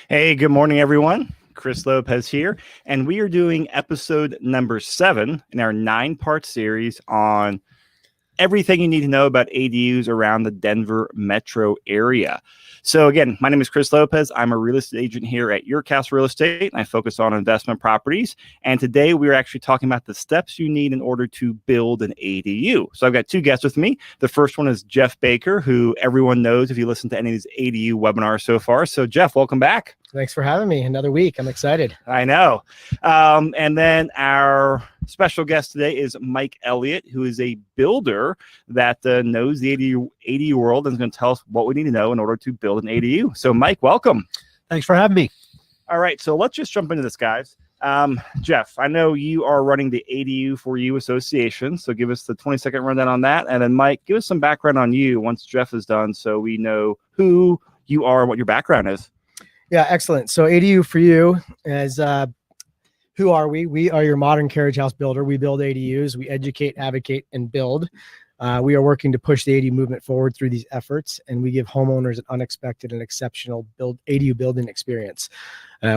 Hey, good morning, everyone. Chris Lopez here, and we are doing episode number 7 in our 9-part series on everything you need to know about ADUs around the Denver metro area. So again, my name is Chris Lopez. I'm a real estate agent here at Your Castle Real Estate, and I focus on investment properties. And today we're actually talking about the steps you need in order to build an ADU. So I've got 2 guests with me. The first one is Jeff Baker, who everyone knows if you listen to any of these ADU webinars so far. So Jeff, welcome back. Thanks for having me. Another week. I'm excited. I know. And then our special guest today is Mike Elliot, who is a builder that knows the ADU world and is going to tell us what we need to know in order to build an ADU. So Mike, welcome. Thanks for having me. All right. So let's just jump into this, guys. Jeff, I know you are running the ADU for You Association. So give us the 20-second rundown on that. And then Mike, give us some background on you once Jeff is done so we know who you are and what your background is. Yeah, excellent. So ADU for You is who are we? We are your modern carriage house builder. We build ADUs. We educate, advocate, and build. We are working to push the ADU movement forward through these efforts, and we give homeowners an unexpected and exceptional ADU building experience.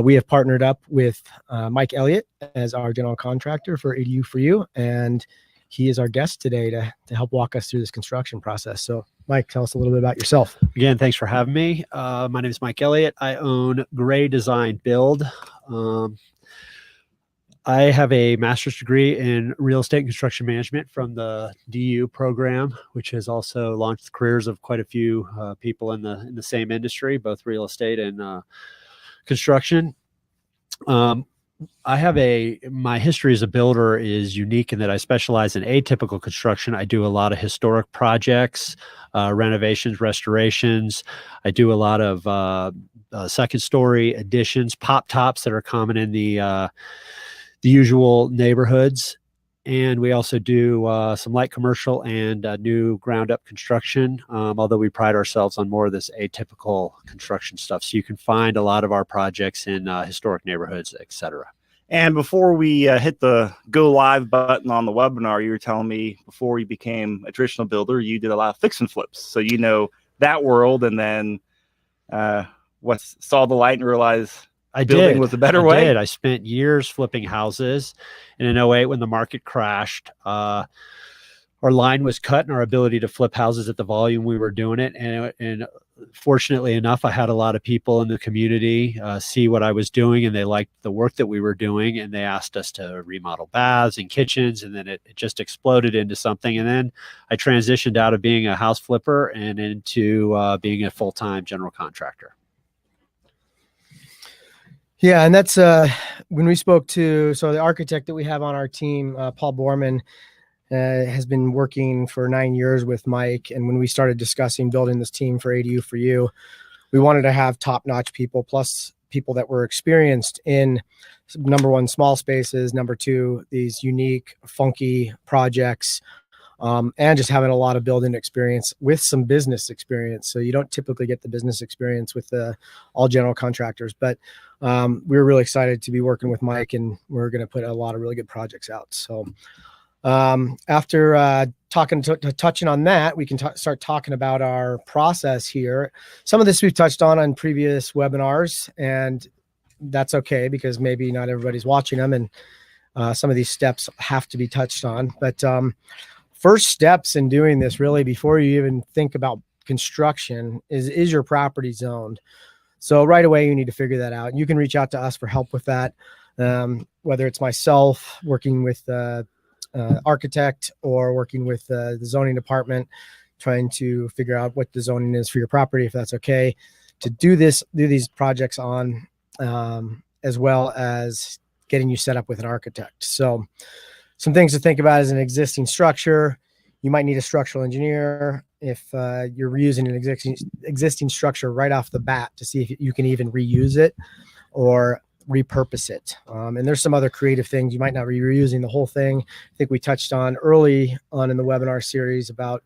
We have partnered up with Mike Elliot as our general contractor for ADU for You, and he is our guest today to help walk us through this construction process. So Mike, tell us a little bit about yourself. Again, thanks for having me. My name is Mike Elliot. I own Gray Design Build. I have a master's degree in real estate and construction management from the DU program, which has also launched the careers of quite a few people in the same industry, both real estate and construction. My history as a builder is unique in that I specialize in atypical construction. I do a lot of historic projects, renovations, restorations. I do a lot of second story additions, pop tops that are common in the usual neighborhoods. And we also do some light commercial and new ground up construction, although we pride ourselves on more of this atypical construction stuff. So you can find a lot of our projects in historic neighborhoods, et cetera. And before we hit the go live button on the webinar, you were telling me before you became a traditional builder, you did a lot of fix and flips. So you know that world, and then saw the light and realized building was a better way. I spent years flipping houses, and in 2008 when the market crashed, our line was cut in our ability to flip houses at the volume we were doing it. And fortunately enough, I had a lot of people in the community see what I was doing, and they liked the work that we were doing, and they asked us to remodel baths and kitchens, and then it just exploded into something. And then I transitioned out of being a house flipper and into being a full-time general contractor. Yeah, and that's when we spoke to, so the architect that we have on our team, Paul Borman, has been working for 9 years with Mike. And when we started discussing building this team for ADU for You, we wanted to have top-notch people, plus people that were experienced in, number one, small spaces, number two, these unique, funky projects, and just having a lot of building experience with some business experience. So you don't typically get the business experience with all general contractors, but we're really excited to be working with Mike, and we're going to put a lot of really good projects out. So after touching on that, we can start talking about our process here. Some of this we've touched on previous webinars, and that's okay because maybe not everybody's watching them, and some of these steps have to be touched on. But first steps in doing this, really, before you even think about construction, is your property zoned? So right away, you need to figure that out. You can reach out to us for help with that, whether it's myself working with architect or working with the zoning department, trying to figure out what the zoning is for your property, if that's okay, to do these projects on, as well as getting you set up with an architect. So some things to think about is an existing structure. You might need a structural engineer if you're reusing an existing structure right off the bat to see if you can even reuse it or repurpose it. And there's some other creative things. You might not be reusing the whole thing. I think we touched on early on in the webinar series about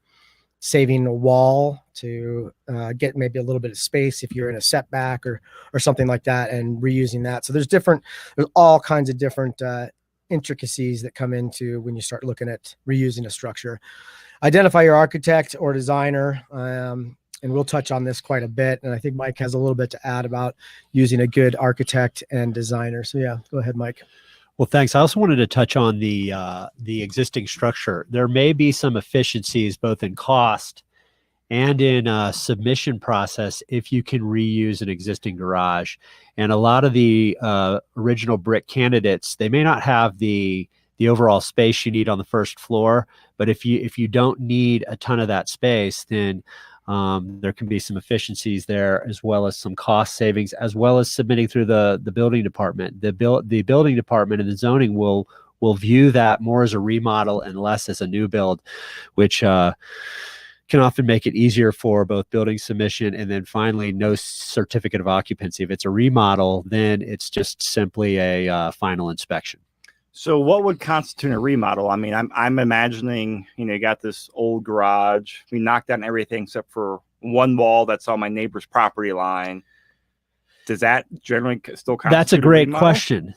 saving a wall to get maybe a little bit of space if you're in a setback or something like that, and reusing that. So there's all kinds of different intricacies that come into when you start looking at reusing a structure. Identify your architect or designer. and we'll touch on this quite a bit. And I think Mike has a little bit to add about using a good architect and designer. So yeah, go ahead, Mike. Well, thanks. I also wanted to touch on the existing structure. There may be some efficiencies both in cost and in submission process if you can reuse an existing garage. And a lot of the original brick candidates, they may not have the overall space you need on the first floor, but if you don't need a ton of that space, then there can be some efficiencies there, as well as some cost savings, as well as submitting through the building department. The building department and the zoning will view that more as a remodel and less as a new build, which can often make it easier for both building submission and then finally no certificate of occupancy. If it's a remodel, then it's just simply a final inspection. So what would constitute a remodel? I mean, I'm imagining, you got this old garage. We knocked down everything except for one wall that's on my neighbor's property line. Does that generally still constitute That's a great remodel? question.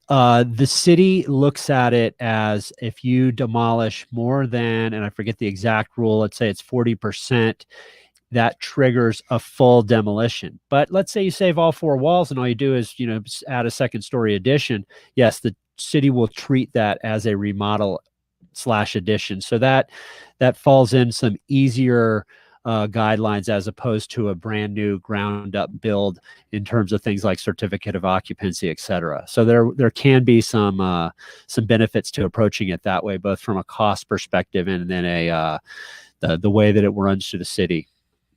The city looks at it as if you demolish more than, and I forget the exact rule, let's say it's 40%, that triggers a full demolition. But let's say you save all 4 walls and all you do is, add a second story addition. Yes, the city will treat that as a remodel / addition. So that falls in some easier guidelines as opposed to a brand new ground up build in terms of things like certificate of occupancy, et cetera. So there can be some benefits to approaching it that way, both from a cost perspective and then the way that it runs through the city.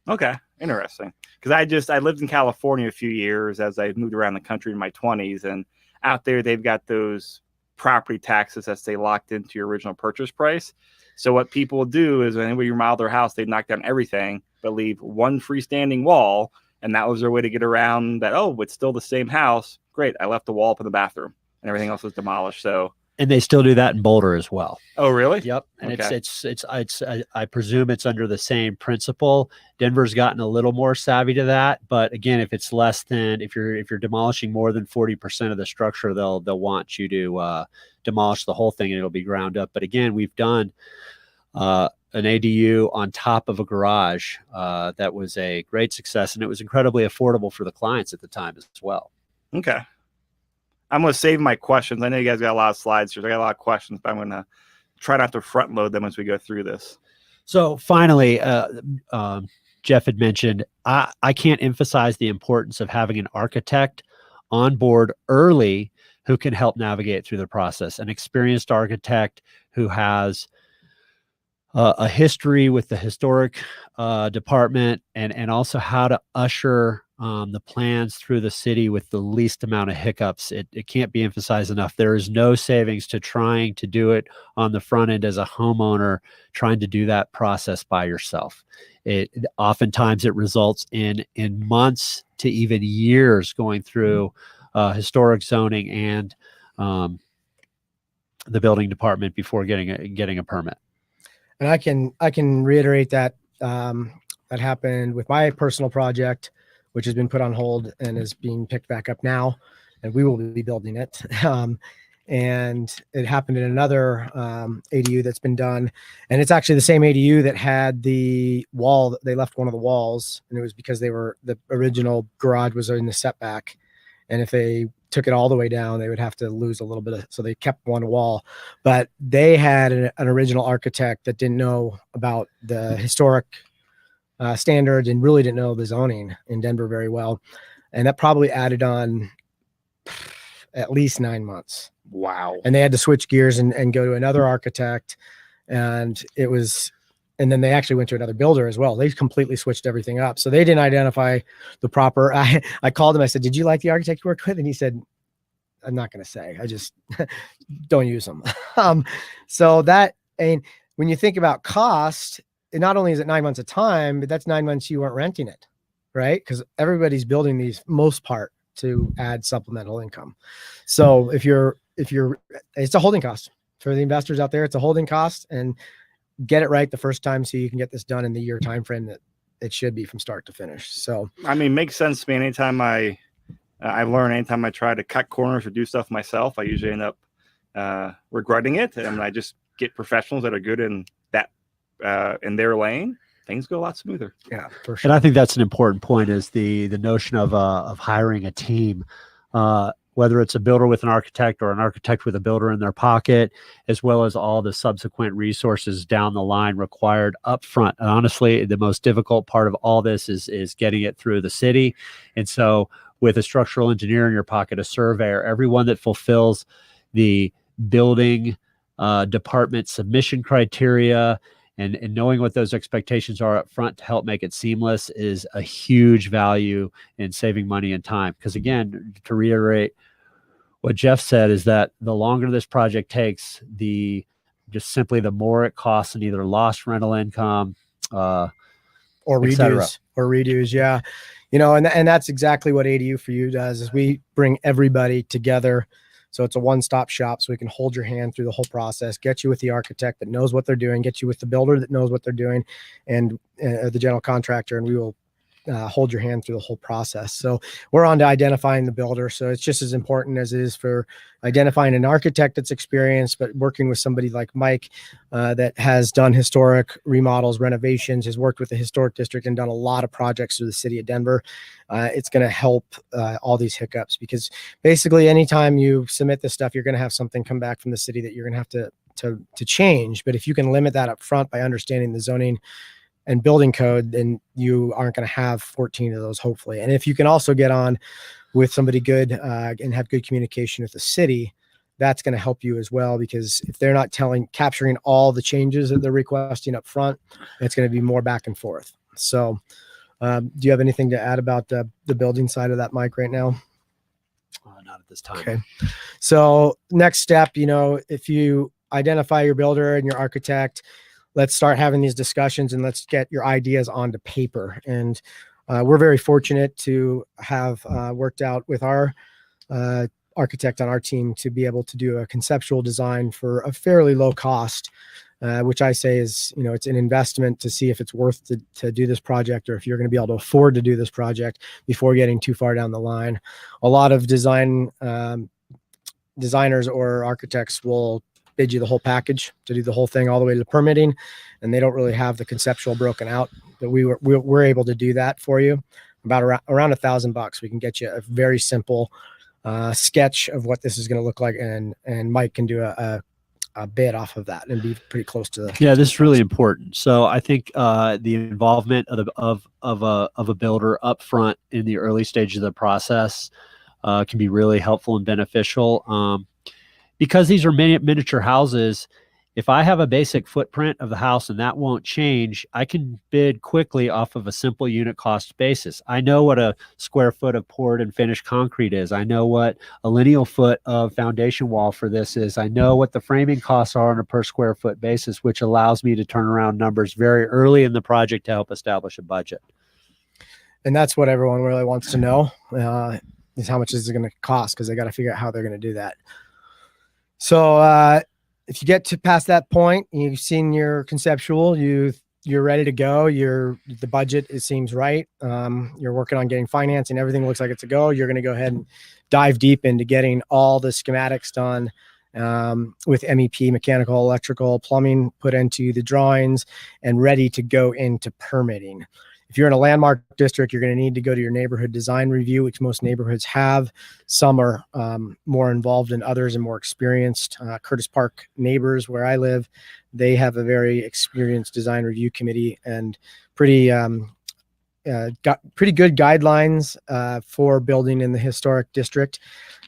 Okay, interesting. Because I lived in California a few years as I moved around the country in my 20s, and out there they've got those property taxes that stay locked into your original purchase price. So what people will do is when they remodel their house, they knock down everything but leave one freestanding wall, and that was their way to get around that. Oh, it's still the same house. Great, I left the wall up in the bathroom, and everything else was demolished. So. And they still do that in Boulder as well. Oh, really? Yep. And okay. I presume it's under the same principle. Denver's gotten a little more savvy to that, but again, if it's less than, if you're demolishing more than 40% of the structure, they'll want you to demolish the whole thing and it'll be ground up. But again, we've done an ADU on top of a garage that was a great success, and it was incredibly affordable for the clients at the time as well. Okay. I'm going to save my questions. I know you guys got a lot of slides here. I got a lot of questions, but I'm going to try not to front load them as we go through this. So finally, Jeff had mentioned, I can't emphasize the importance of having an architect on board early who can help navigate through the process. An experienced architect who has a history with the historic department and also how to usher the plans through the city with the least amount of hiccups. It can't be emphasized enough. There is no savings to trying to do it on the front end as a homeowner, trying to do that process by yourself. Oftentimes it results in months to even years going through historic zoning and the building department before getting a permit. And I can reiterate that that happened with my personal project, which has been put on hold and is being picked back up now, and we will be building it. And it happened in another ADU that's been done, and it's actually the same ADU that had the wall. They left one of the walls, and it was because the original garage was in the setback, and if they took it all the way down, they would have to lose a little bit so they kept one wall. But they had an original architect that didn't know about the historic standards and really didn't know the zoning in Denver very well. And that probably added on at least 9 months. Wow. And they had to switch gears and go to another architect. And then they actually went to another builder as well. They completely switched everything up. So they didn't identify the proper, I called him. I said, did you like the architect you worked with? And he said, I'm not going to say, I just don't use them. So that, and when you think about cost, not only is it 9 months of time, but that's 9 months you weren't renting it, right? Because everybody's building these most part to add supplemental income. So if you're, it's a holding cost for the investors out there. It's a holding cost, and get it right the first time so you can get this done in the year time frame that it should be from start to finish. So I mean, makes sense to me. Anytime I learn, anytime I try to cut corners or do stuff myself, I usually end up regretting it, and I just get professionals that are good in that in their lane things go a lot smoother. Yeah, for And sure. I think that's an important point, is the notion of hiring a team, whether it's a builder with an architect or an architect with a builder in their pocket, as well as all the subsequent resources down the line required up front. And honestly, the most difficult part of all this is getting it through the city. And so with a structural engineer in your pocket, a surveyor, everyone that fulfills the building department submission criteria, and knowing what those expectations are up front to help make it seamless is a huge value in saving money and time. Because again, to reiterate what Jeff said, is that the longer this project takes, the more it costs in either lost rental income, Or et cetera. redos. Yeah. And that's exactly what ADU for You does, is we bring everybody together. So it's a one-stop shop, so we can hold your hand through the whole process, get you with the architect that knows what they're doing, get you with the builder that knows what they're doing, and the general contractor, and we will hold your hand through the whole process. So we're on to identifying the builder. So it's just as important as it is for identifying an architect that's experienced, but working with somebody like Mike that has done historic remodels, renovations, has worked with the historic district and done a lot of projects through the city of Denver. It's going to help all these hiccups, because basically anytime you submit this stuff, you're going to have something come back from the city that you're going to have to change. But if you can limit that up front by understanding the zoning and building code, then you aren't going to have 14 of those, hopefully. And if you can also get on with somebody good and have good communication with the city, that's going to help you as well, because if they're not capturing all the changes that they're requesting up front, it's going to be more back and forth. So do you have anything to add about the building side of that, Mike, right now? Not at this time. Okay. So next step, if you identify your builder and your architect, let's start having these discussions and let's get your ideas onto paper. And we're very fortunate to have worked out with our architect on our team to be able to do a conceptual design for a fairly low cost, which I say is, it's an investment to see if it's worth to do this project, or if you're going to be able to afford to do this project before getting too far down the line. A lot of designers or architects will bid you the whole package to do the whole thing all the way to permitting, and they don't really have the conceptual broken out. But we're able to do that for you. About around $1,000, we can get you a very simple sketch of what this is going to look like, and Mike can do a bid off of that and be pretty close to the. Yeah, this is really important. So I think the involvement of a builder up front in the early stages of the process can be really helpful and beneficial. Because these are miniature houses, if I have a basic footprint of the house and that won't change, I can bid quickly off of a simple unit cost basis. I know what a square foot of poured and finished concrete is. I know what a lineal foot of foundation wall for this is. I know what the framing costs are on a per square foot basis, which allows me to turn around numbers very early in the project to help establish a budget. And that's what everyone really wants to know, is how much is it going to cost, because they got to figure out how they're going to do that. So if you get to past that point, you've seen your conceptual, you're ready to go. The budget, it seems right. You're working on getting financing. Everything looks like it's a go. You're going to go ahead and dive deep into getting all the schematics done with MEP, mechanical, electrical, plumbing, put into the drawings and ready to go into permitting. If you're in a landmark district, you're going to need to go to your neighborhood design review, which most neighborhoods have. Some are more involved than others and more experienced. Curtis Park neighbors, where I live, they have a very experienced design review committee and pretty good guidelines for building in the historic district.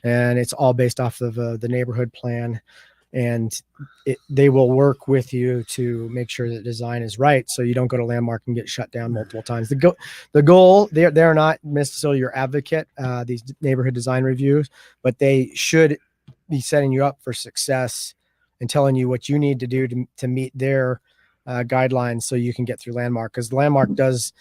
And it's all based off of the neighborhood plan. And they will work with you to make sure that design is right, so you don't go to landmark and get shut down multiple times. The goal, they're not necessarily your advocate, these neighborhood design reviews, but they should be setting you up for success and telling you what you need to do to meet their guidelines so you can get through landmark, because landmark does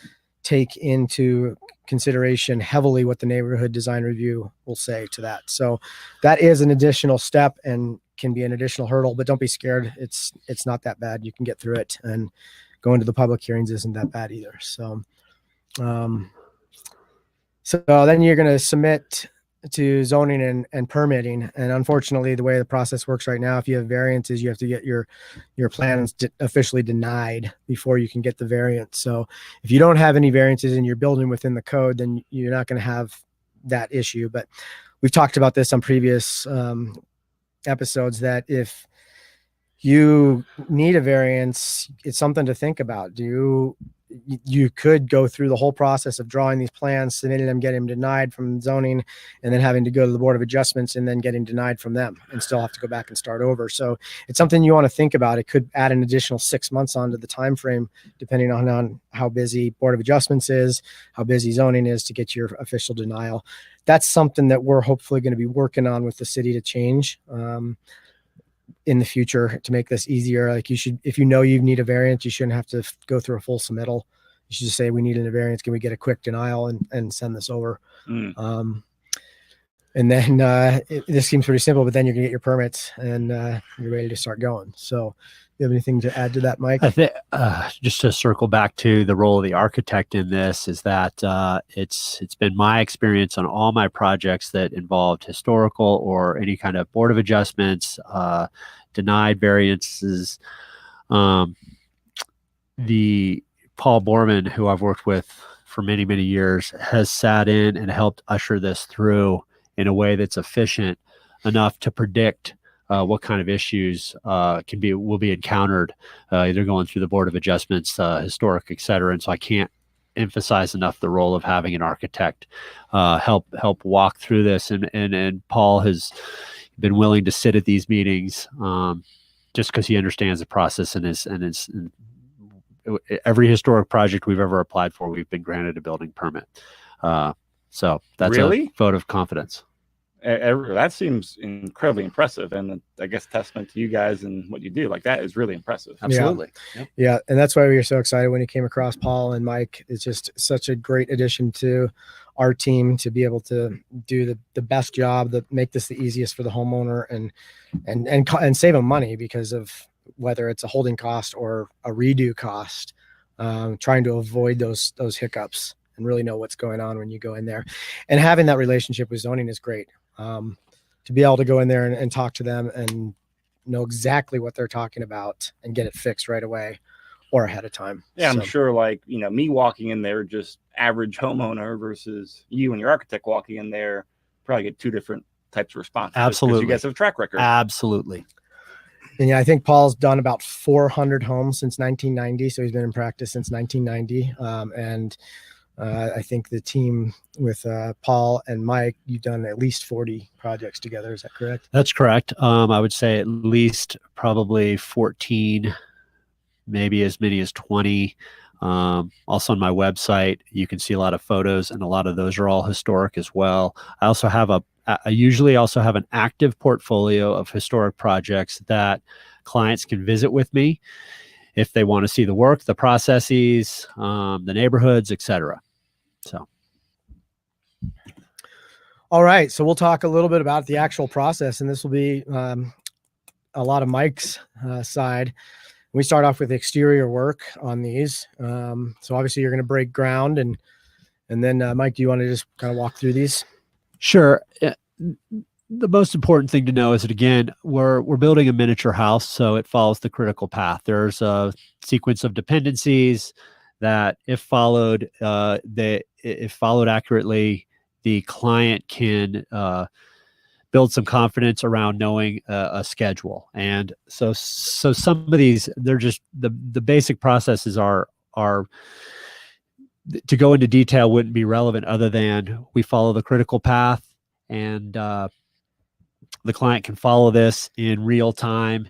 take into consideration heavily what the neighborhood design review will say to that. So that is an additional step and can be an additional hurdle, but don't be scared. It's not that bad. You can get through it, and going to the public hearings isn't that bad either. So then you're going to submit to zoning and permitting. And unfortunately, the way the process works right now, if you have variances, you have to get your plans officially denied before you can get the variance. So if you don't have any variances and you're building within the code, then you're not going to have that issue. But we've talked about this on previous episodes, that if you need a variance, it's something to think about. You could go through the whole process of drawing these plans, submitting them, getting them denied from zoning, and then having to go to the Board of Adjustments and then getting denied from them and still have to go back and start over. So it's something you want to think about. It could add an additional 6 months onto the time frame, depending on how busy Board of Adjustments is, how busy zoning is to get your official denial. That's something that we're hopefully going to be working on with the city to change in the future to make this easier. Like, you should, if you know you need a variance, you shouldn't have to go through a full submittal. You should just say, we need a variance. Can we get a quick denial and send this over? And then this seems pretty simple, but then you're gonna get your permits and you're ready to start going. So you have anything to add to that, Mike? I think just to circle back to the role of the architect in this, is that it's been my experience on all my projects that involved historical or any kind of Board of Adjustments, denied variances. The Paul Borman, who I've worked with for many, many years, has sat in and helped usher this through in a way that's efficient enough to predict what kind of issues will be encountered, either going through the Board of Adjustments, historic, et cetera. And so I can't emphasize enough the role of having an architect help walk through this. And Paul has been willing to sit at these meetings just because he understands the process and every historic project we've ever applied for, we've been granted a building permit. So that's Really? a vote of confidence. That seems incredibly impressive, and I guess testament to you guys and what you do. Like, that is really impressive. Absolutely. Yeah, and that's why we were so excited when you came across Paul and Mike. It's just such a great addition to our team to be able to do the best job, that make this the easiest for the homeowner and save them money because of whether it's a holding cost or a redo cost, trying to avoid those hiccups and really know what's going on when you go in there. And having that relationship with zoning is great. To be able to go in there and talk to them and know exactly what they're talking about and get it fixed right away or ahead of time. Yeah, I'm sure, like, me walking in there, just average homeowner, versus you and your architect walking in there, probably get two different types of responses. Absolutely. You guys have a track record. Absolutely. And yeah, I think Paul's done about 400 homes since 1990. So he's been in practice since 1990. I think the team with Paul and Mike, you've done at least 40 projects together. Is that correct? That's correct. I would say at least probably 14, maybe as many as 20. Also on my website, you can see a lot of photos, and a lot of those are all historic as well. I also have I usually also have an active portfolio of historic projects that clients can visit with me if they want to see the work, the processes, the neighborhoods, etc. So. All right. So we'll talk a little bit about the actual process, and this will be a lot of Mike's side. We start off with exterior work on these. So obviously you're going to break ground, and then Mike, do you want to just kind of walk through these? Sure. The most important thing to know is that, again, we're building a miniature house, so it follows the critical path. There's a sequence of dependencies that, if followed accurately, the client can build some confidence around knowing a schedule. And so some of these, they're just the basic processes are to go into detail wouldn't be relevant, other than we follow the critical path, and the client can follow this in real time,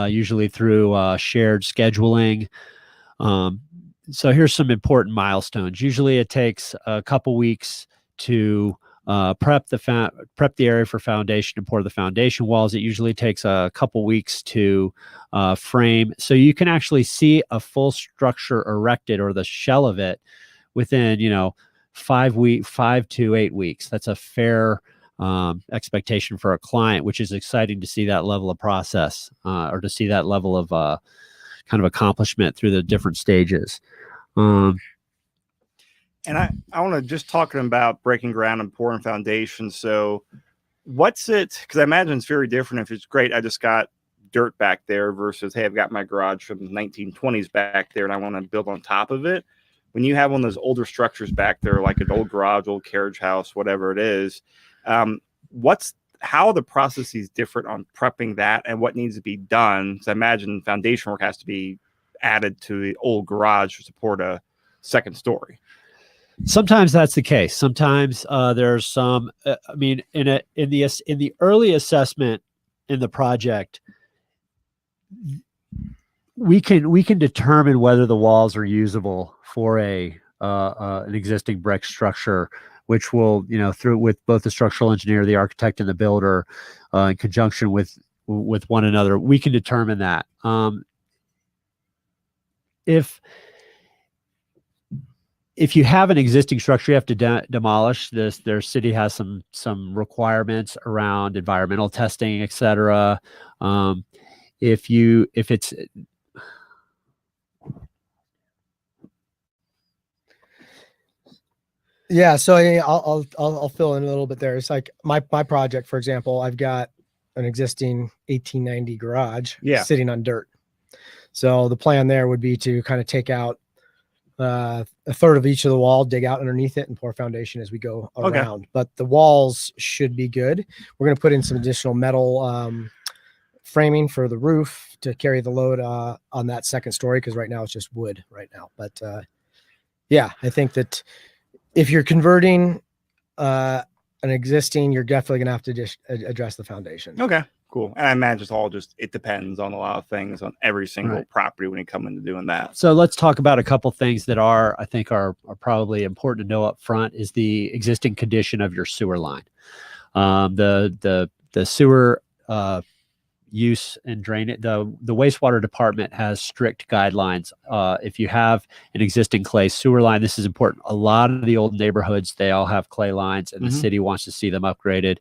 usually through shared scheduling. So here's some important milestones. Usually it takes a couple weeks to prep the area for foundation and pour the foundation walls. It usually takes a couple weeks to frame, so you can actually see a full structure erected, or the shell of it, within 5 to 8 weeks. That's a fair expectation for a client, which is exciting to see that level of process, or to see that level of kind of accomplishment through the different stages. And I want to just talking about breaking ground and pouring foundation. So what's it? Because I imagine it's very different if it's great. I just got dirt back there versus, hey, I've got my garage from the 1920s back there and I want to build on top of it. When you have one of those older structures back there, like an old garage, old carriage house, whatever it is, how the process is different on prepping that and what needs to be done? So I imagine foundation work has to be added to the old garage to support a second story. Sometimes that's the case. Sometimes there's some. I mean, in the early assessment in the project, we can determine whether the walls are usable for an existing brick structure, which will, through with both the structural engineer, the architect, and the builder, in conjunction with one another, we can determine that. If you have an existing structure, you have to demolish this. Their city has some requirements around environmental testing, et cetera. If it's Yeah, so I'll fill in a little bit there. It's like my project, for example, I've got an existing 1890 garage sitting on dirt. So the plan there would be to kind of take out a third of each of the wall, dig out underneath it, and pour foundation as we go around. Okay. But the walls should be good. We're going to put in some additional metal framing for the roof to carry the load on that second story, because right now it's just wood right now. But yeah, I think that if you're converting an existing, you're definitely going to have to just address the foundation. Okay, cool. And I imagine it depends on a lot of things on every single property when you come into doing that. So let's talk about a couple things that I think are probably important to know up front is the existing condition of your sewer line. The sewer use and drain it. The wastewater department has strict guidelines. If you have an existing clay sewer line, this is important. A lot of the old neighborhoods, they all have clay lines, and the city wants to see them upgraded,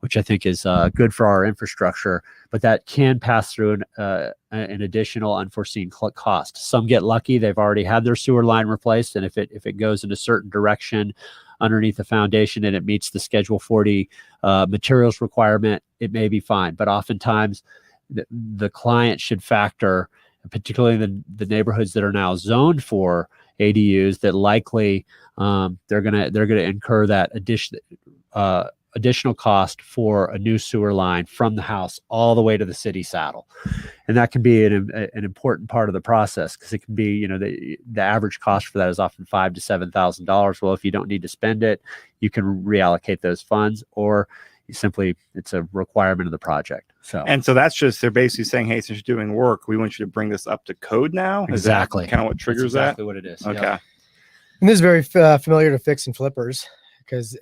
which I think is good for our infrastructure. But that can pass through an additional unforeseen cost. Some get lucky; they've already had their sewer line replaced, and if it goes in a certain direction underneath the foundation and it meets the Schedule 40 materials requirement, it may be fine. But oftentimes the client should factor, particularly the neighborhoods that are now zoned for ADUs, that likely they're gonna incur that additional cost for a new sewer line from the house all the way to the city saddle. And that can be an important part of the process, because it can be, the average cost for that is often $5,000 to $7,000. Well, if you don't need to spend it, you can reallocate those funds, or it's a requirement of the project. So that's just, they're basically saying, hey, since you're doing work, we want you to bring this up to code now. Exactly. Is that kind of what triggers That's exactly what it is. Okay. Yeah. And this is very familiar to fix and flippers, because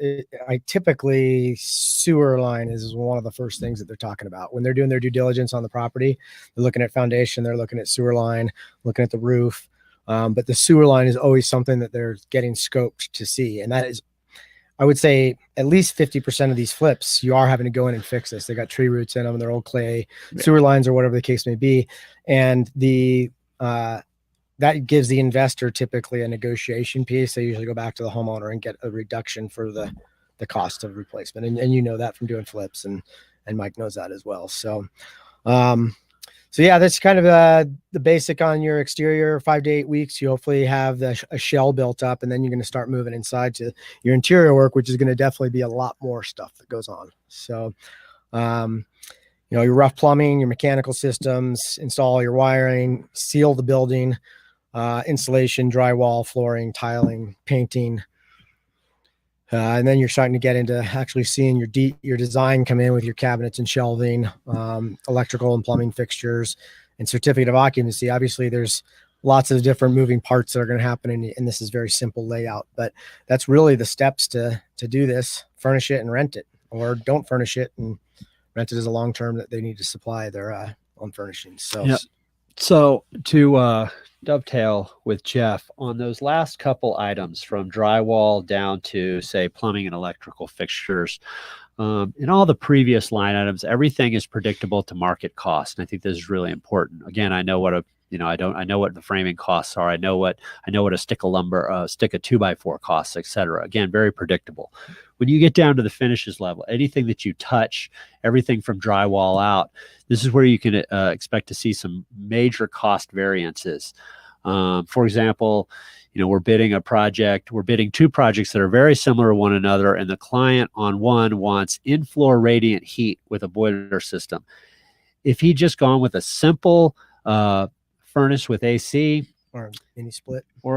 I typically sewer line is one of the first things that they're talking about when they're doing their due diligence on the property. They're looking at foundation, they're looking at sewer line, looking at the roof. But the sewer line is always something that they're getting scoped to see. And that is, I would say, at least 50% of these flips, you are having to go in and fix this. They got tree roots in them, they're old clay sewer lines or whatever the case may be. And that gives the investor typically a negotiation piece. They usually go back to the homeowner and get a reduction for the cost of replacement. And you know that from doing flips, and Mike knows that as well. So, yeah, that's kind of the basic on your exterior. 5 to 8 weeks, you hopefully have a shell built up, and then you're going to start moving inside to your interior work, which is going to definitely be a lot more stuff that goes on. So, your rough plumbing, your mechanical systems, install your wiring, seal the building, insulation, drywall, flooring, tiling, painting. And then you're starting to get into actually seeing your design come in with your cabinets and shelving, electrical and plumbing fixtures, and certificate of occupancy. Obviously, there's lots of different moving parts that are going to happen, and this is very simple layout. But that's really the steps to do this: furnish it and rent it, or don't furnish it and rent it as a long term that they need to supply their own furnishings. So, yep. So to dovetail with Jeff on those last couple items, from drywall down to, say, plumbing and electrical fixtures, in all the previous line items, everything is predictable to market cost. And I think this is really important. Again, I know what I know what the framing costs are. I know what a stick of lumber, stick of 2x4 costs, etc. Again, very predictable. When you get down to the finishes level, anything that you touch, everything from drywall out, this is where you can expect to see some major cost variances. For example, we're bidding two projects that are very similar to one another, and the client on one wants in-floor radiant heat with a boiler system. If he'd just gone with a simple furnace with AC or a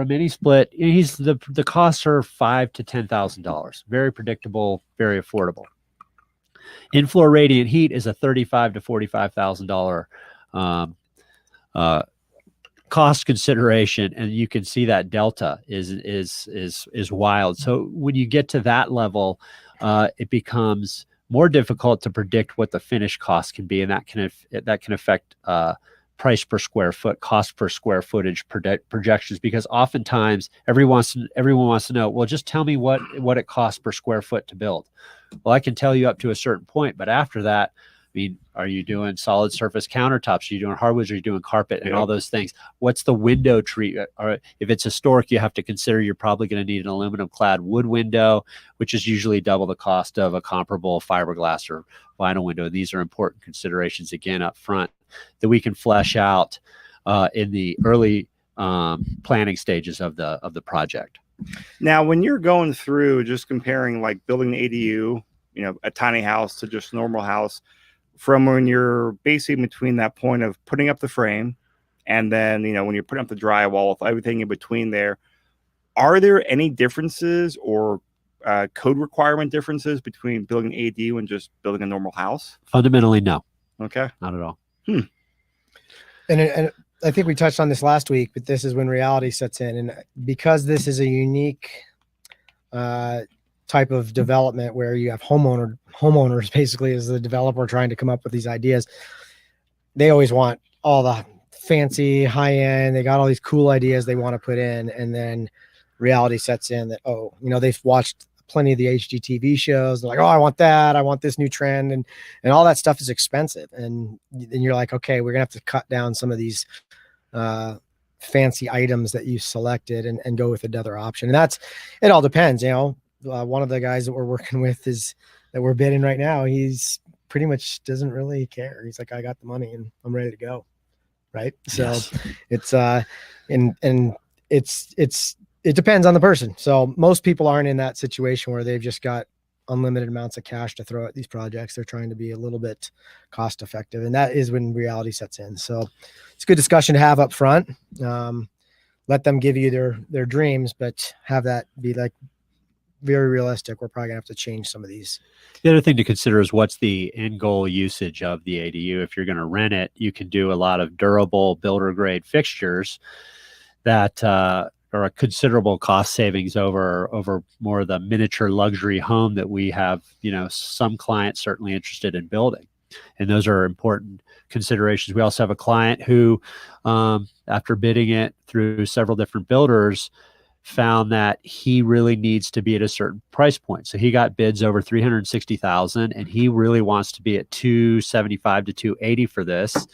mini split, the costs are $5,000 to $10,000. Very predictable, very affordable. In-floor radiant heat is a $35,000 to $45,000 cost consideration, and you can see that delta is wild. So when you get to that level, it becomes more difficult to predict what the finish cost can be, and that can affect price per square foot, cost per square footage projections, because oftentimes everyone wants to know, well, just tell me what it costs per square foot to build. Well, I can tell you up to a certain point, but after that, I mean, are you doing solid surface countertops? Are you doing hardwoods? Are you doing carpet and all those things? What's the window treatment? Or if it's historic, you have to consider you're probably going to need an aluminum clad wood window, which is usually double the cost of a comparable fiberglass or vinyl window. These are important considerations, again, up front, that we can flesh out in the early planning stages of the project. Now, when you're going through just comparing like building an ADU, a tiny house to just a normal house, from when you're basically between that point of putting up the frame and then, when you're putting up the drywall, with everything in between there, are there any differences or code requirement differences between building an ADU and just building a normal house? Fundamentally, no. Okay. Not at all. And I think we touched on this last week, but this is when reality sets in. And because this is a unique type of development where you have homeowners basically as the developer trying to come up with these ideas, they always want all the fancy high end, they got all these cool ideas they want to put in, and then reality sets in that, they've watched plenty of the HGTV shows. They're like, I want that, I want this new trend, and all that stuff is expensive, and then you're like, okay, we're gonna have to cut down some of these fancy items that you selected and go with another option. And it all depends. One of the guys that we're working with that we're bidding right now, he's pretty much doesn't really care. He's like, I got the money and I'm ready to go. Right. So yes. It depends on the person. So most people aren't in that situation where they've just got unlimited amounts of cash to throw at these projects. They're trying to be a little bit cost effective, and that is when reality sets in. So it's a good discussion to have up front. Let them give you their dreams, but have that be like very realistic. We're probably gonna have to change some of these. The other thing to consider is what's the end goal usage of the ADU. If you're going to rent it, you can do a lot of durable builder grade fixtures that are a considerable cost savings over more of the miniature luxury home that we have, some clients certainly interested in building. And those are important considerations. We also have a client who, after bidding it through several different builders, found that he really needs to be at a certain price point. So he got bids over $360,000, and he really wants to be at $275,000 to $280,000 for this,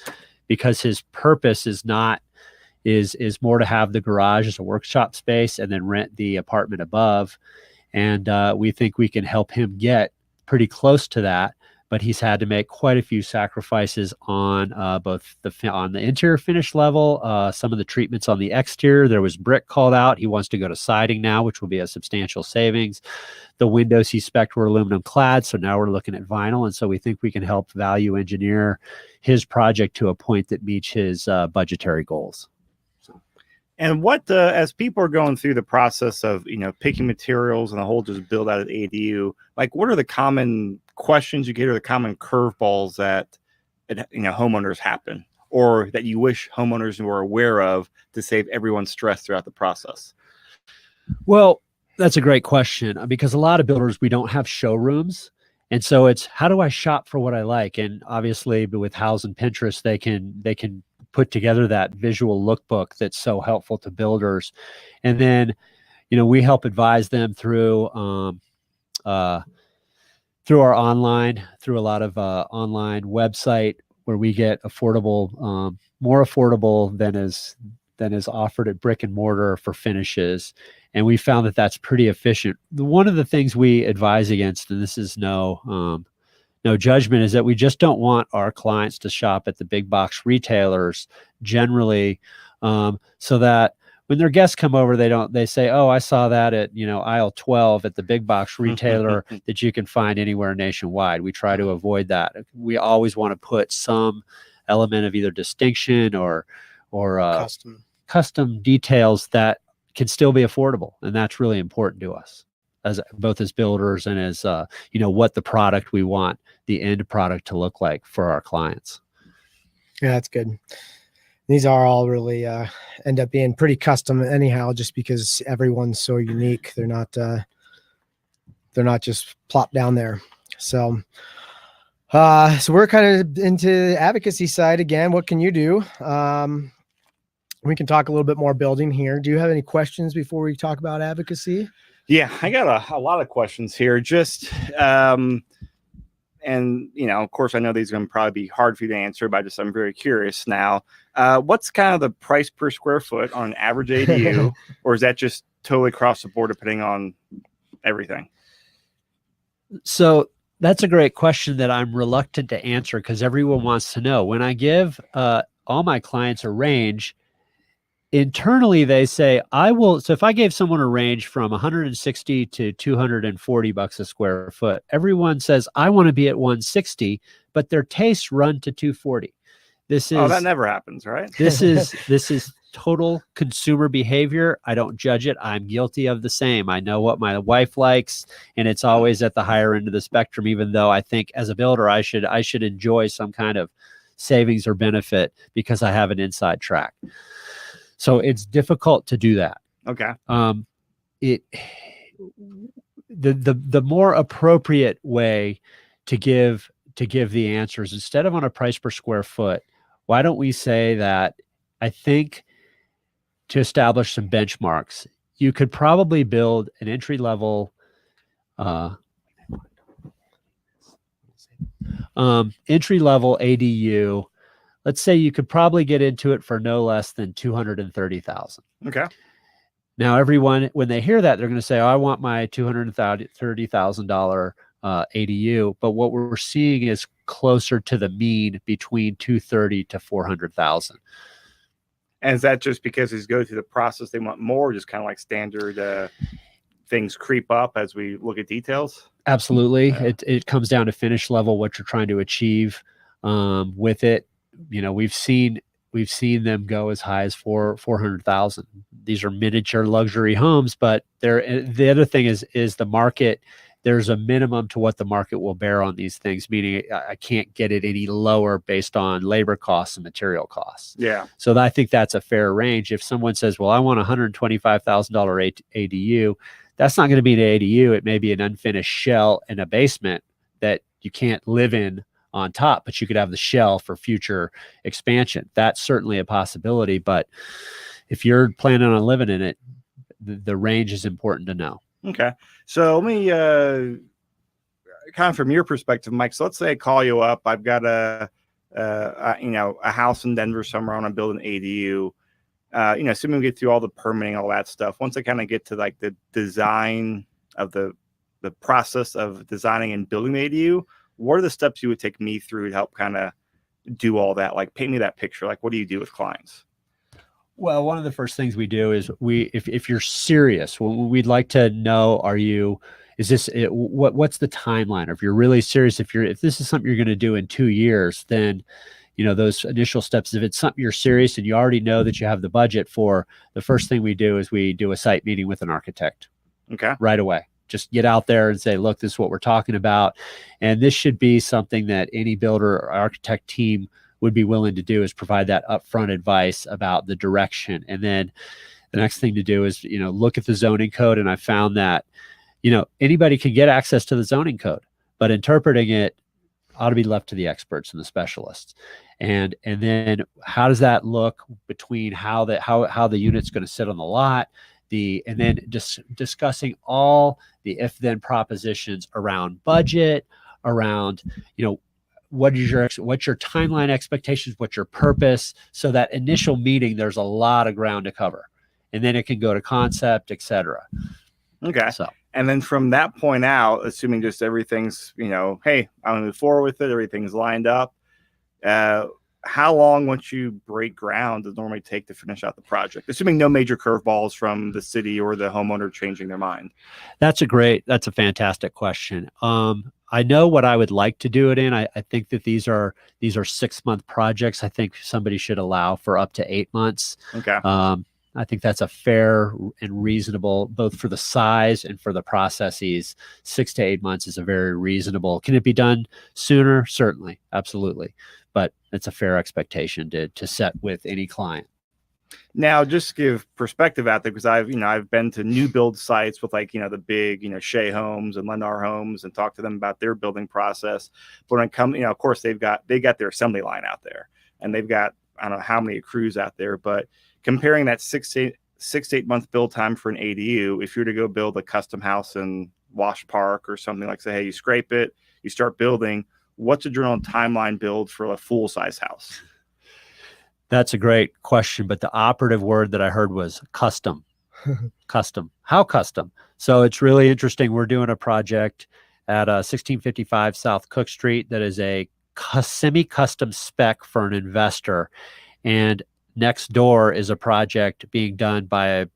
because his purpose is more to have the garage as a workshop space and then rent the apartment above. And we think we can help him get pretty close to that. But he's had to make quite a few sacrifices on both on the interior finish level, some of the treatments on the exterior. There was brick called out. He wants to go to siding now, which will be a substantial savings. The windows he spec'd were aluminum clad, so now we're looking at vinyl. And so we think we can help value engineer his project to a point that meets his budgetary goals. And what, as people are going through the process of, picking materials and the whole just build out of ADU, like what are the common questions you get or the common curveballs that, homeowners happen, or that you wish homeowners were aware of to save everyone stress throughout the process? Well, that's a great question, because a lot of builders, we don't have showrooms. And so it's, how do I shop for what I like? And obviously with Houzz and Pinterest, they can put together that visual lookbook that's so helpful to builders. And then, we help advise them through a lot of online website where we get affordable, more affordable than is offered at brick and mortar for finishes. And we found that that's pretty efficient. One of the things we advise against, and this is no judgment, is that we just don't want our clients to shop at the big box retailers generally, so that when their guests come over, they say, oh, I saw that at, aisle 12 at the big box retailer that you can find anywhere nationwide. We try to avoid that. We always want to put some element of either distinction or custom details that can still be affordable. And that's really important to us, as both as builders and as, what the product we want the end product to look like for our clients. Yeah, that's good. These are all really end up being pretty custom anyhow, just because everyone's so unique. They're not just plopped down there. So we're kind of into the advocacy side again. What can you do? We can talk a little bit more building here. Do you have any questions before we talk about advocacy? Yeah, I got a lot of questions here. Just and of course, I know these are going to probably be hard for you to answer, but I'm very curious now. What's kind of the price per square foot on an average ADU, or is that just totally across the board depending on everything? So that's a great question that I'm reluctant to answer because everyone wants to know. When I give all my clients a range, internally they say, so if I gave someone a range from 160 to 240 bucks a square foot, everyone says, I want to be at 160, but their tastes run to 240. That never happens, right? This is total consumer behavior. I don't judge it. I'm guilty of the same. I know what my wife likes, and it's always at the higher end of the spectrum, even though I think as a builder, I should enjoy some kind of savings or benefit because I have an inside track. So it's difficult to do that. Okay. The more appropriate way to give the answers, instead of on a price per square foot, why don't we say that I think to establish some benchmarks, you could probably build an entry level ADU. Let's say you could probably get into it for no less than $230,000. Okay. Now, everyone, when they hear that, they're going to say, oh, I want my $230,000 ADU. But what we're seeing is closer to the mean between $230,000 to $400,000. And is that just because as you go through the process, they want more, just kind of like standard things creep up as we look at details? Absolutely. It comes down to finish level, what you're trying to achieve with it. We've seen them go as high as $400,000. These are miniature luxury homes, but the other thing is the market. There's a minimum to what the market will bear on these things, meaning I can't get it any lower based on labor costs and material costs. Yeah. So I think that's a fair range. If someone says, well, I want a $125,000 ADU, that's not going to be an ADU. It may be an unfinished shell in a basement that you can't live in on top, but you could have the shell for future expansion. That's certainly a possibility. But if you're planning on living in it, the range is important to know. Okay. So let me kind of from your perspective, Mike. So let's say I call you up. I've got a house in Denver somewhere. I want to build an ADU. Assuming we get through all the permitting, all that stuff. Once I kind of get to like the design of the process of designing and building the ADU, what are the steps you would take me through to help kind of do all that? Like paint me that picture. Like, what do you do with clients? Well, one of the first things we do is if you're serious, we'd like to know, what's the timeline? Or if you're really serious, if this is something you're going to do in 2 years, then, those initial steps, if it's something you're serious and you already know that you have the budget for, the first thing we do is we do a site meeting with an architect. Okay. Right away. Just get out there and say, look, this is what we're talking about. And this should be something that any builder or architect team would be willing to do, is provide that upfront advice about the direction. And then the next thing to do is, look at the zoning code. And I found that, anybody can get access to the zoning code, but interpreting it ought to be left to the experts and the specialists. And then how does that look between how the unit's going to sit on the lot, and then discussing all the if-then propositions around budget, around, what's your timeline expectations, what's your purpose. So that initial meeting, there's a lot of ground to cover, and then it can go to concept, etc. Okay. So, and then from that point out, assuming just everything's, hey, I'm gonna move forward with it, everything's lined up. How long, once you break ground, does it normally take to finish out the project? Assuming no major curveballs from the city or the homeowner changing their mind. that's a fantastic question. I know what I would like to do it in. I think that these are 6-month projects. I think somebody should allow for up to 8 months. Okay. I think that's a fair and reasonable, both for the size and for the processes. 6 to 8 months is a very reasonable. Can it be done sooner? Certainly, absolutely. But it's a fair expectation to set with any client. Now, just to give perspective out there, because I've been to new build sites with the big, Shea Homes and Lennar Homes and talked to them about their building process. But when it comes, of course, they got their assembly line out there, and they've got, I don't know how many crews out there, but comparing that 6 to 8 month build time for an ADU, if you're to go build a custom house in Wash Park or something, like, say, hey, you scrape it, you start building, what's a general timeline build for a full size house? That's a great question, but the operative word that I heard was custom. Custom. How custom? So it's really interesting. We're doing a project at 1655 South Cook Street that is a semi-custom spec for an investor. And next door is a project being done by a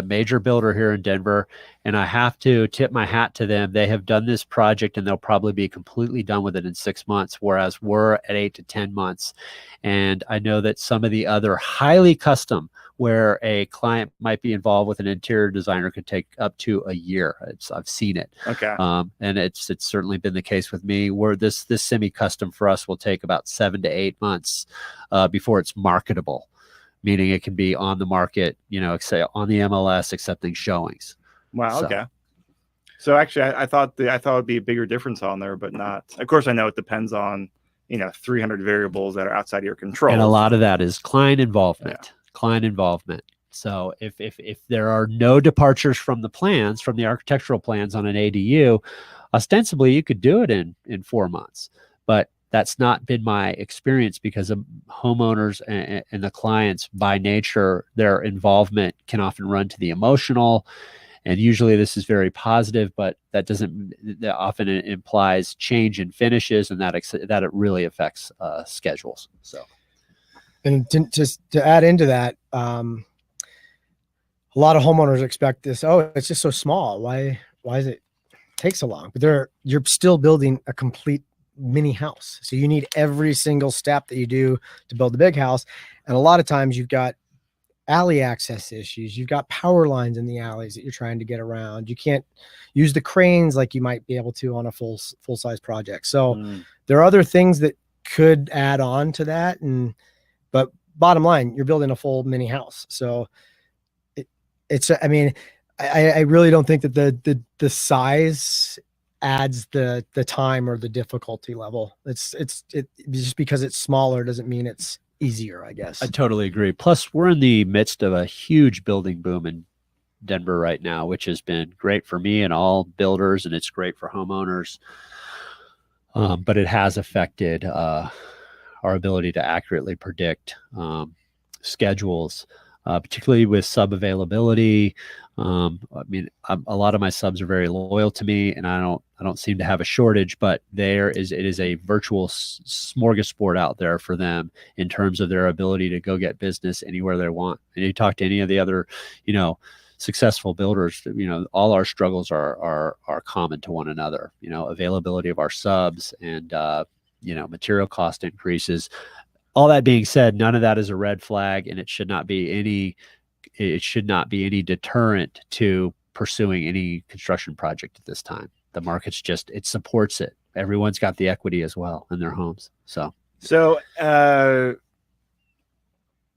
major builder here in Denver. And I have to tip my hat to them. They have done this project and they'll probably be completely done with it in 6 months, whereas we're at 8 to 10 months. And I know that some of the other highly custom, where a client might be involved with an interior designer, could take up to a year. I've seen it. Okay. And it's certainly been the case with me, where this semi-custom for us will take about 7 to 8 months before it's marketable. Meaning it can be on the market, say on the MLS, accepting showings. Wow. So. Okay. So actually, I thought it'd be a bigger difference on there, but not. Of course, I know it depends on 300 variables that are outside of your control, and a lot of that is client involvement. Yeah. Client involvement. So if there are no departures from the plans, from the architectural plans on an ADU, ostensibly you could do it in 4 months, but that's not been my experience, because of homeowners and the clients, by nature, their involvement can often run to the emotional. And usually this is very positive, but that often implies change in finishes, and that it really affects schedules. So, and just to add into that, a lot of homeowners expect this. Oh, it's just so small. Why does it take so long? But you're still building a complete mini house. So you need every single step that you do to build the big house. And a lot of times you've got alley access issues. You've got power lines in the alleys that you're trying to get around. You can't use the cranes like you might be able to on a full size project. So there are other things that could add on to that. But bottom line, you're building a full mini house. So I really don't think that the size adds the time or the difficulty level. It just because it's smaller doesn't mean it's easier, I guess. I totally agree. Plus, we're in the midst of a huge building boom in Denver right now, which has been great for me and all builders, and it's great for homeowners. But it has affected our ability to accurately predict schedules, particularly with sub availability. A lot of my subs are very loyal to me, and I don't seem to have a shortage, but it is a virtual smorgasbord out there for them in terms of their ability to go get business anywhere they want. And you talk to any of the other, successful builders, all our struggles are common to one another. Availability of our subs and material cost increases. All that being said, none of that is a red flag, and it should not be any deterrent to pursuing any construction project at this time. The market's it supports it. Everyone's got the equity as well in their homes. So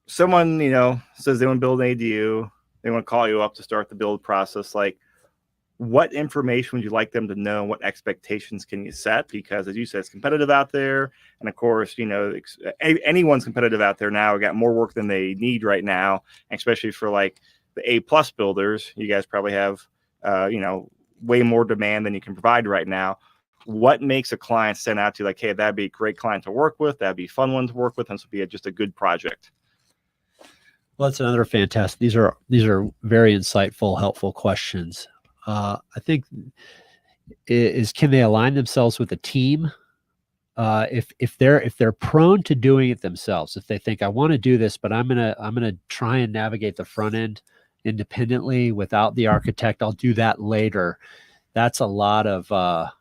someone, says they want to build an ADU, they want to call you up to start the build process. Like, what information would you like them to know? What expectations can you set? Because as you said, it's competitive out there. And of course, anyone's competitive out there now. We got more work than they need right now, especially for like the A+ builders. You guys probably have, way more demand than you can provide right now. what makes a client stand out to you, like, hey, that'd be a great client to work with, that'd be a fun one to work with, and this would be just a good project? Well, that's another fantastic. These are very insightful, helpful questions. I think can they align themselves with a team? If they're prone to doing it themselves, if they think I want to do this, but I'm gonna try and navigate the front end independently without the architect, I'll do that later. That's a lot of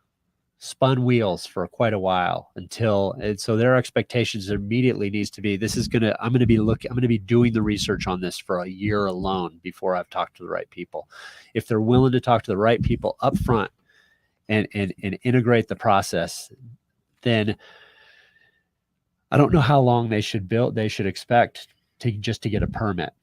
spun wheels for quite a while and so their expectations immediately needs to be, I'm going to be doing the research on this for a year alone before I've talked to the right people. If they're willing to talk to the right people up front and integrate the process, then I don't know how long they should expect to get a permit.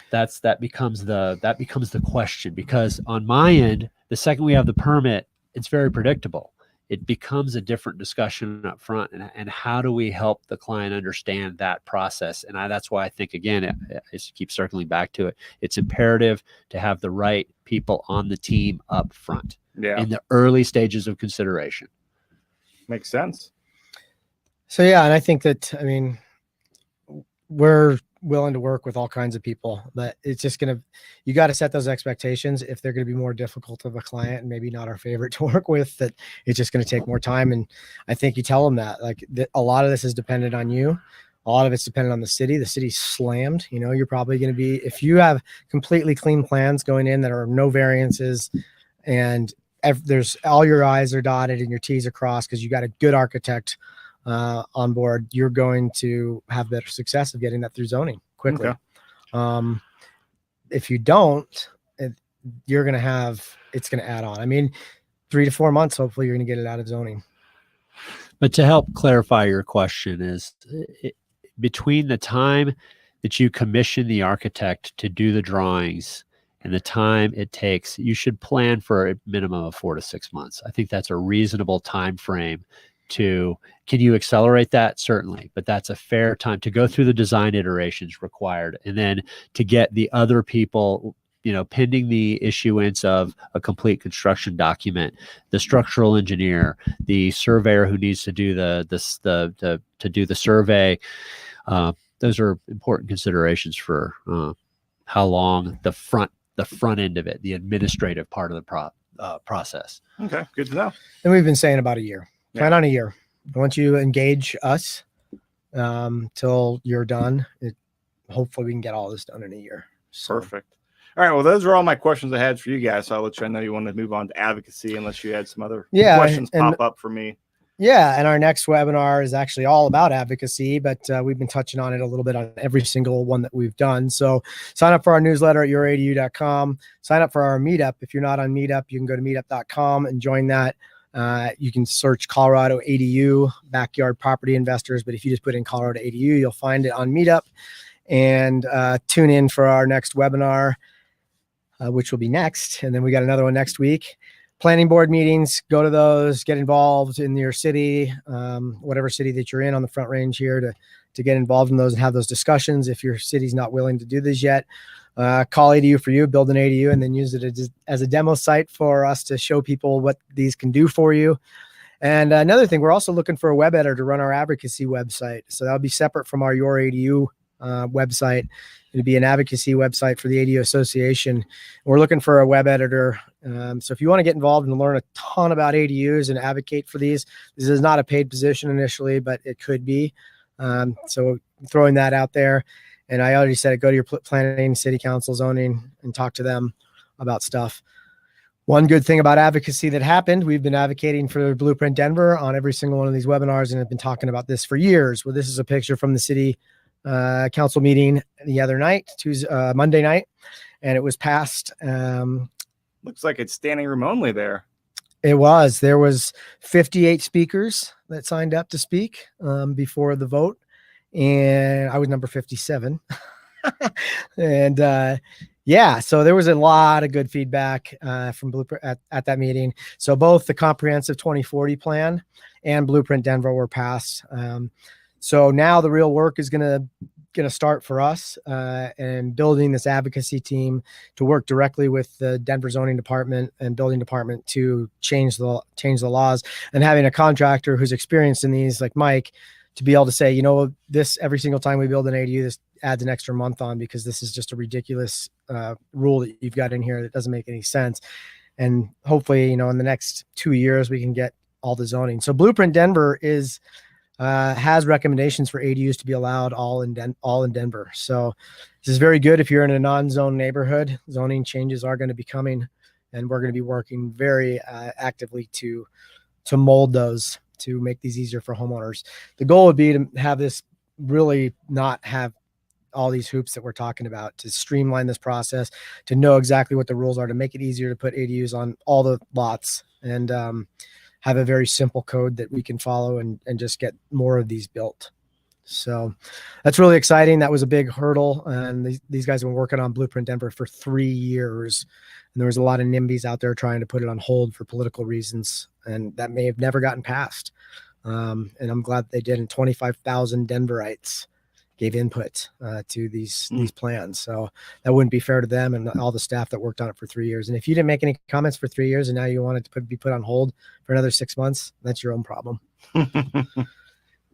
That becomes the question, because on my end, the second we have the permit, it's very predictable. It becomes a different discussion up front, and how do we help the client understand that process? And that's why I think, again, I just keep circling back to it. It's imperative to have the right people on the team up front in the early stages of consideration. Makes sense. So yeah, and I think that, I mean, we're willing to work with all kinds of people, but it's just you got to set those expectations. If they're going to be more difficult of a client and maybe not our favorite to work with, that it's just going to take more time. And I think you tell them that, like, a lot of this is dependent on you. A lot of it's dependent on the city. The city's slammed. You know, you're probably going to be, if you have completely clean plans going in that are no variances, and there's all your I's are dotted and your T's are crossed because you got a good architect on board, you're going to have better success of getting that through zoning quickly. Okay. If you don't, you're going to it's going to add on. I mean, 3 to 4 months, hopefully you're going to get it out of zoning. But to help clarify your question is, between the time that you commission the architect to do the drawings and the time it takes, you should plan for a minimum of 4 to 6 months. I think that's a reasonable time frame. Can you accelerate that? Certainly, but that's a fair time to go through the design iterations required, and then to get the other people, pending the issuance of a complete construction document, the structural engineer, the surveyor who needs to do the survey. Those are important considerations for how long the front end of it, the administrative part of the process. Okay, good to know. And we've been saying about a year. Plan on a year. Once you engage us till you're done, hopefully we can get all this done in a year. So. Perfect. All right. Well, those are all my questions I had for you guys. So I'll let you know you want to move on to advocacy, unless you had some other questions pop up for me. Yeah. And our next webinar is actually all about advocacy, but we've been touching on it a little bit on every single one that we've done. So sign up for our newsletter at youradu.com. Sign up for our meetup. If you're not on Meetup, you can go to meetup.com and join that. You can search Colorado ADU backyard property investors, but if you just put in Colorado ADU, you'll find it on Meetup. And tune in for our next webinar, which will be next. And then we got another one next week. Planning board meetings, go to those, get involved in your city, whatever city that you're in on the Front Range here, to get involved in those and have those discussions. If your city's not willing to do this yet, call ADU for you, build an ADU, and then use it as a demo site for us to show people what these can do for you. And another thing, we're also looking for a web editor to run our advocacy website. So that'll be separate from our Your ADU website. It'll be an advocacy website for the ADU Association. We're looking for a web editor. So if you want to get involved and learn a ton about ADUs and advocate for these, this is not a paid position initially, but it could be. So throwing that out there. And I already said it, go to your planning, city council, zoning, and talk to them about stuff. One good thing about advocacy that happened, we've been advocating for Blueprint Denver on every single one of these webinars and have been talking about this for years. Well, this is a picture from the city council meeting the other night, Monday night, and it was passed. Looks like it's standing room only there. It was. There was 58 speakers that signed up to speak before the vote. And I was number 57. And so there was a lot of good feedback from Blueprint at that meeting. So both the comprehensive 2040 plan and Blueprint Denver were passed. So now the real work is going to going to start for us, and building this advocacy team to work directly with the Denver zoning department and building department to change the laws, and having a contractor who's experienced in these, like Mike, to be able to say, you know, this every single time we build an ADU, this adds an extra month on, because this is just a ridiculous rule that you've got in here that doesn't make any sense. And hopefully, you know, in the next 2 years, we can get all the zoning. So Blueprint Denver has recommendations for ADUs to be allowed all in Denver. So this is very good if you're in a non-zone neighborhood. Zoning changes are going to be coming, and we're going to be working very actively to mold those to make these easier for homeowners. The goal would be to have this really not have all these hoops that we're talking about, to streamline this process, to know exactly what the rules are, to make it easier to put ADUs on all the lots, and have a very simple code that we can follow and just get more of these built. So that's really exciting. That was a big hurdle. And these guys have been working on Blueprint Denver for 3 years. And there was a lot of NIMBYs out there trying to put it on hold for political reasons. And that may have never gotten passed. And I'm glad they did. And 25,000 Denverites gave input to these plans. So that wouldn't be fair to them and all the staff that worked on it for 3 years. And if you didn't make any comments for 3 years and now you want it to be put on hold for another 6 months, that's your own problem.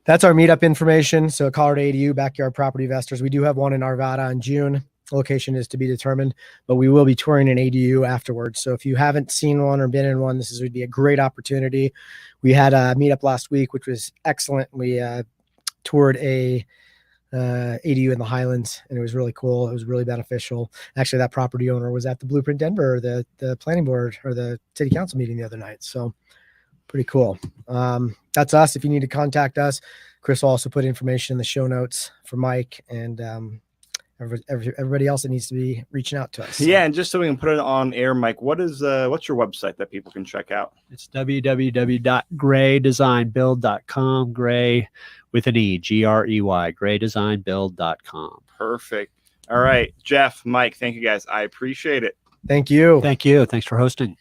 That's our meetup information. So Colorado ADU Backyard Property Investors. We do have one in Arvada in June. Location is to be determined, but we will be touring an ADU afterwards. So if you haven't seen one or been in one, this would be a great opportunity. We had a meetup last week, which was excellent. We toured a ADU in the Highlands, and it was really cool. It was really beneficial. Actually, that property owner was at the Blueprint Denver, the planning board or the city council meeting the other night. So pretty cool. That's us. If you need to contact us, Chris will also put information in the show notes for Mike and everybody else that needs to be reaching out to us. So. Yeah, and just so we can put it on air, Mike, what's your website that people can check out? It's www.greydesignbuild.com. Gray with an E, Grey, greydesignbuild.com. Perfect. All right, Jeff, Mike, thank you guys. I appreciate it. Thank you. Thank you. Thanks for hosting.